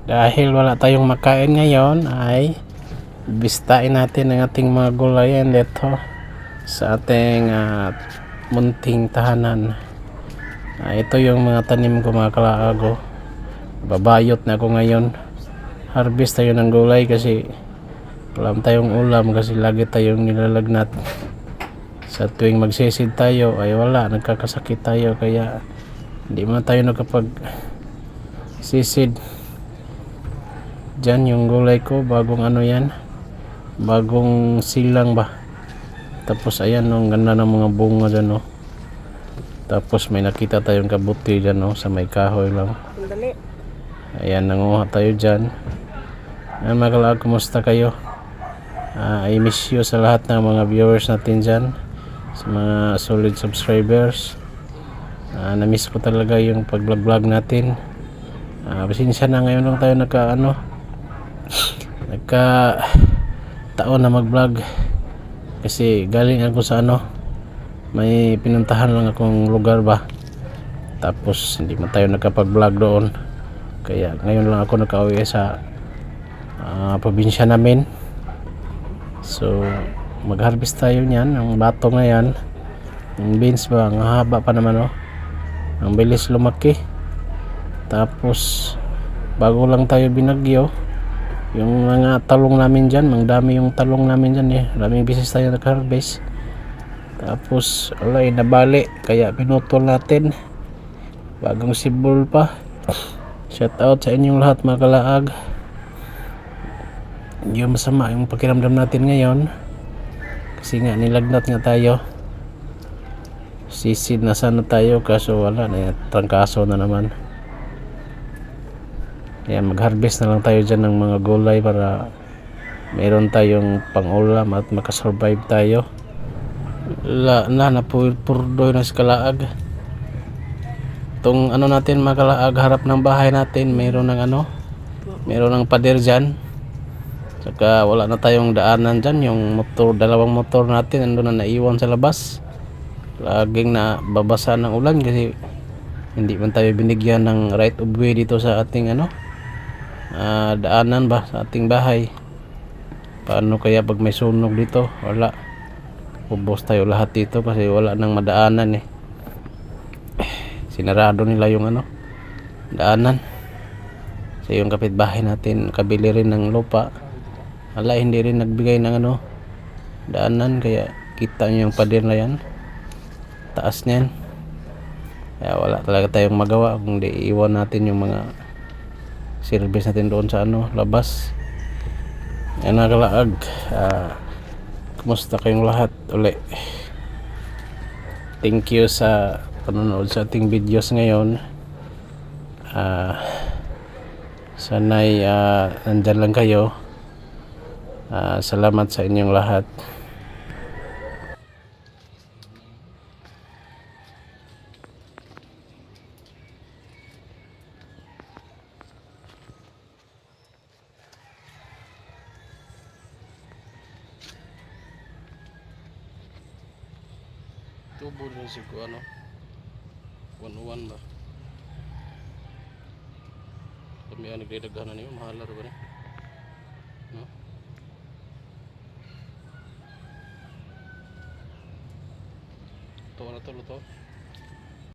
Dahil wala tayong makain ngayon ay bistain natin ang ating mga gulayan dito sa ating munting tahanan. Ito yung mga tanim ko mga kalaago. Babayot na ako ngayon. Harvest tayo ng gulay kasi wala tayong ulam kasi lagi tayong nilalagnat. Sa tuwing magsisid tayo ay wala, nagkakasakit tayo kaya hindi man tayo nakapag sisid. Diyan yung gulay ko, bagong ano yan, bagong silang ba. Tapos ayan no, ang ganda ng mga bunga dyan no. Tapos may nakita tayong kabuti dyan no, sa may kahoy lang. Ayan, nanguha tayo dyan. Ayan mga kalaag, kumusta kayo? I miss you sa lahat ng mga viewers natin dyan, sa mga solid subscribers. Na-miss ko talaga yung pag-vlog natin. Pasensya na, ngayon lang tayo nagka taon na mag-vlog kasi galing ako sa may pinuntahan lang akong lugar ba, tapos hindi man tayo nakapag-vlog doon kaya ngayon lang ako nakauwi sa probinsya namin. So mag-harvest tayo niyan, ang bato na yan, yung beans ba, ang haba pa naman ang bilis lumaki. Tapos bago lang tayo binagyo, yung mga talong namin dyan, mang dami yung talong namin dyan daming bisis tayo nag-harvest. Tapos wala nabali kaya pinutol natin, bagong sibol pa. Shout out sa inyong lahat mga kalaag. Yung masama yung pakiramdam natin ngayon kasi nga nilagnat nga tayo, sisid na sana tayo kaso wala na, trangkaso na naman. Ayan, mag-harvest na lang tayo dyan ng mga gulay para meron tayong pang-ulam at makasurvive tayo. Napurdoy na sa kalaag. Itong natin mga kalaag, harap ng bahay natin, meron ng pader dyan. Saka wala na tayong daanan dyan. Yung motor, dalawang motor natin nandun na naiwan sa labas. Laging na babasa ng ulan kasi hindi man tayo binigyan ng right of way dito sa ating daanan ba sa ating bahay. Paano kaya pag may sunog dito? Wala, ubos tayo lahat dito kasi wala nang madaanan sinarado nila yung daanan. So yung kapitbahay natin kabili rin ng lupa, wala, hindi rin nagbigay ng daanan, kaya kita nyo yung pader na yan, taas niyan. Kaya wala talaga tayong magawa kung di iwan natin yung mga service natin doon sa labas. Yan na kalaag. Kumusta kayong lahat uli? Thank you sa panonood sa ating videos ngayon. Sana'y nandyan lang kayo. Salamat sa inyong lahat. Tubo rin siguro 101 ba? Kami nagdidaghanan niyo, mahalar ba ni? No? Ito na to.